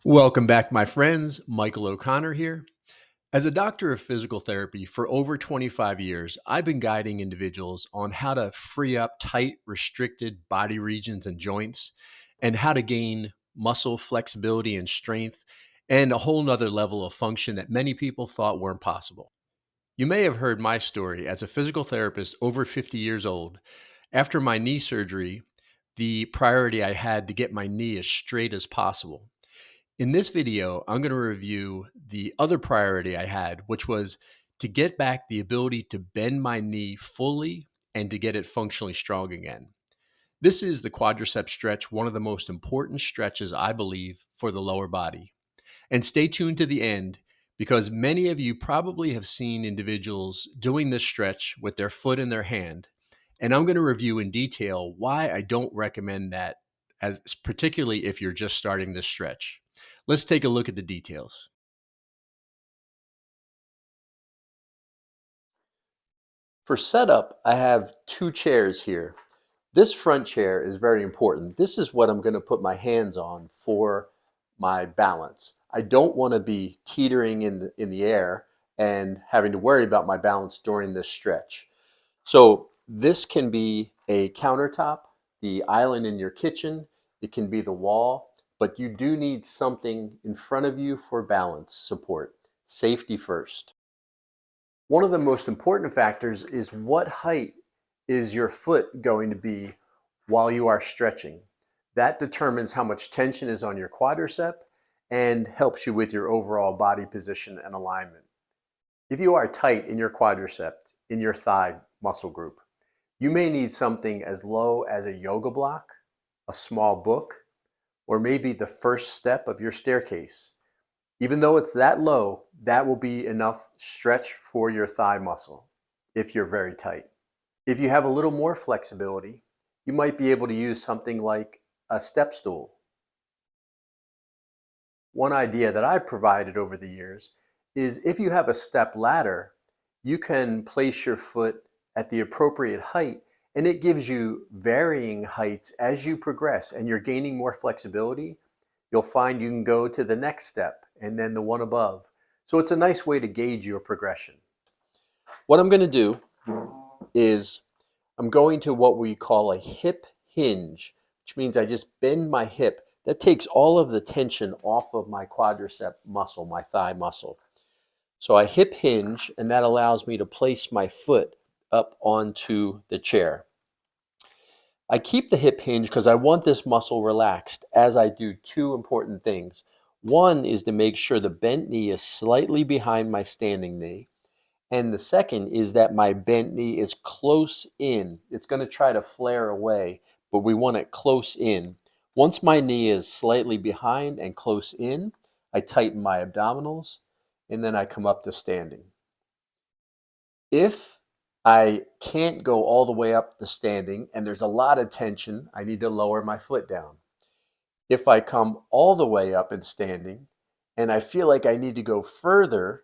Welcome back, my friends. Michael O'Connor here. As a doctor of physical therapy for over 25 years, I've been guiding individuals on how to free up tight, restricted body regions and joints, and how to gain muscle flexibility and strength, and a whole nother level of function that many people thought weren't possible. You may have heard my story as a physical therapist over 50 years old. After my knee surgery, the priority I had to get my knee as straight as possible. In this video, I'm going to review the other priority I had, which was to get back the ability to bend my knee fully and to get it functionally strong again. This is the quadriceps stretch, one of the most important stretches, I believe, for the lower body. And stay tuned to the end because many of you probably have seen individuals doing this stretch with their foot in their hand. And I'm going to review in detail why I don't recommend that, as particularly if you're just starting this stretch. Let's take a look at the details. For setup, I have two chairs here. This front chair is very important. This is what I'm going to put my hands on for my balance. I don't want to be teetering in the air and having to worry about my balance during this stretch. So this can be a countertop, the island in your kitchen, it can be the wall, but you do need something in front of you for balance support. Safety first. One of the most important factors is what height is your foot going to be while you are stretching. That determines how much tension is on your quadricep and helps you with your overall body position and alignment. If you are tight in your quadricep, in your thigh muscle group, you may need something as low as a yoga block, a small book, or maybe the first step of your staircase. Even though it's that low, that will be enough stretch for your thigh muscle if you're very tight. If you have a little more flexibility, you might be able to use something like a step stool. One idea that I've provided over the years is if you have a step ladder, you can place your foot at the appropriate height and it gives you varying heights as you progress and you're gaining more flexibility. You'll find you can go to the next step and then the one above. So it's a nice way to gauge your progression. What I'm going to do is I'm going to what we call a hip hinge, which means I just bend my hip. That takes all of the tension off of my quadricep muscle, my thigh muscle. So I hip hinge, and that allows me to place my foot up onto the chair. I keep the hip hinge because I want this muscle relaxed as I do two important things. One is to make sure the bent knee is slightly behind my standing knee. And the second is that my bent knee is close in. It's going to try to flare away, but we want it close in. Once my knee is slightly behind and close in, I tighten my abdominals, and then I come up to standing. If I can't go all the way up the standing and there's a lot of tension, I need to lower my foot down. If I come all the way up in standing and I feel like I need to go further,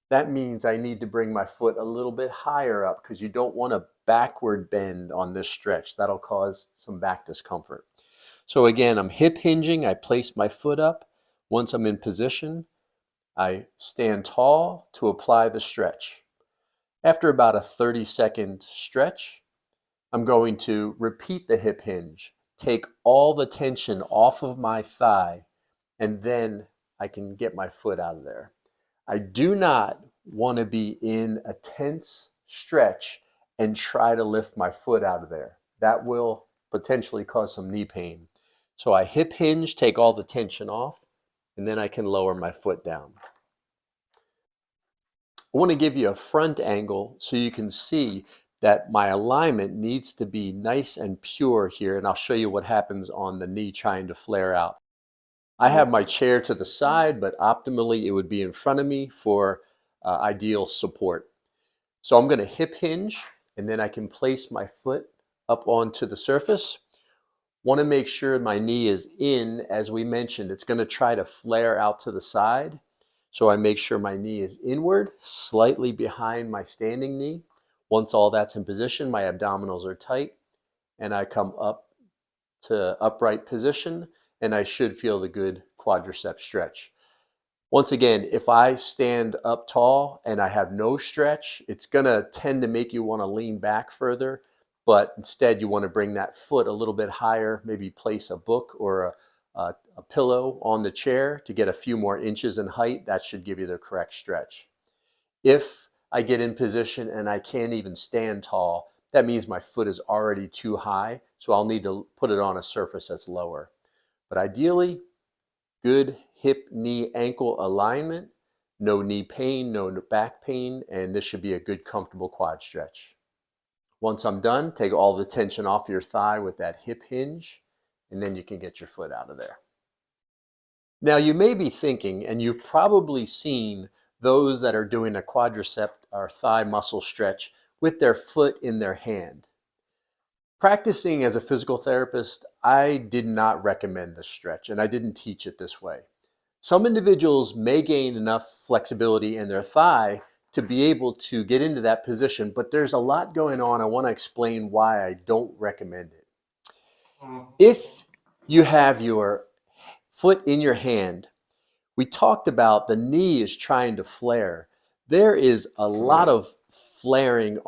that means I need to bring my foot a little bit higher up because you don't want a backward bend on this stretch. That'll cause some back discomfort. So again, I'm hip hinging. I place my foot up. Once I'm in position, I stand tall to apply the stretch. After about a 30-second stretch, I'm going to repeat the hip hinge, take all the tension off of my thigh, and then I can get my foot out of there. I do not want to be in a tense stretch and try to lift my foot out of there. That will potentially cause some knee pain. So I hip hinge, take all the tension off, and then I can lower my foot down. I want to give you a front angle so you can see that my alignment needs to be nice and pure here, and I'll show you what happens on the knee trying to flare out. I have my chair to the side, but optimally it would be in front of me for ideal support. So I'm going to hip hinge, and then I can place my foot up onto the surface. Want to make sure my knee is in. As we mentioned, it's going to try to flare out to the side. So I make sure my knee is inward, slightly behind my standing knee. Once all that's in position, my abdominals are tight, and I come up to upright position, and I should feel the good quadriceps stretch. Once again, if I stand up tall and I have no stretch, it's gonna tend to make you wanna lean back further, but instead you wanna bring that foot a little bit higher, maybe place a book or a pillow on the chair to get a few more inches in height. That should give you the correct stretch. If I get in position and I can't even stand tall, that means my foot is already too high, so I'll need to put it on a surface that's lower. But ideally, good hip, knee, ankle alignment, no knee pain, no back pain, and this should be a good, comfortable quad stretch. Once I'm done, take all the tension off your thigh with that hip hinge, and then you can get your foot out of there. Now you may be thinking, and you've probably seen those that are doing a quadricep or thigh muscle stretch with their foot in their hand. Practicing as a physical therapist, I did not recommend this stretch, and I didn't teach it this way. Some individuals may gain enough flexibility in their thigh to be able to get into that position, but there's a lot going on. I want to explain why I don't recommend it. If you have your foot in your hand, we talked about the knee is trying to flare. There is a lot of flaring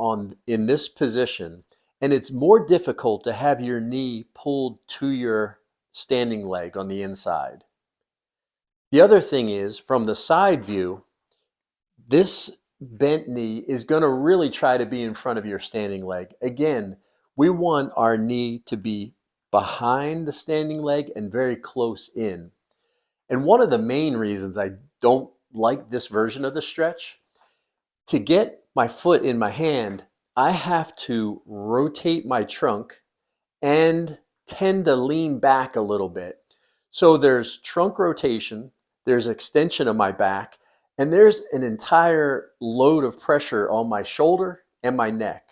in this position, and it's more difficult to have your knee pulled to your standing leg on the inside. The other thing is, from the side view, this bent knee is going to really try to be in front of your standing leg. Again, we want our knee to be behind the standing leg and very close in. And one of the main reasons I don't like this version of the stretch, to get my foot in my hand, I have to rotate my trunk and tend to lean back a little bit. So there's trunk rotation, there's extension of my back, and there's an entire load of pressure on my shoulder and my neck.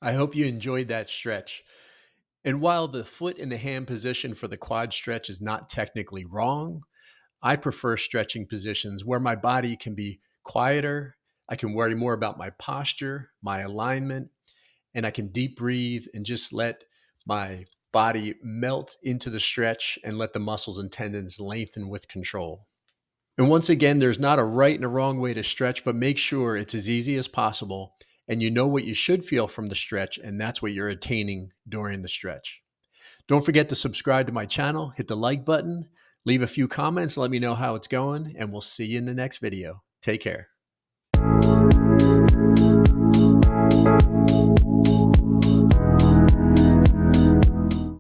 I hope you enjoyed that stretch. And while the foot in the hand position for the quad stretch is not technically wrong, I prefer stretching positions where my body can be quieter. I can worry more about my posture, my alignment, and I can deep breathe and just let my body melt into the stretch and let the muscles and tendons lengthen with control. And once again, there's not a right and a wrong way to stretch, but make sure it's as easy as possible and you know what you should feel from the stretch, and that's what you're attaining during the stretch. Don't forget to subscribe to my channel, hit the like button, leave a few comments, let me know how it's going, and we'll see you in the next video. Take care.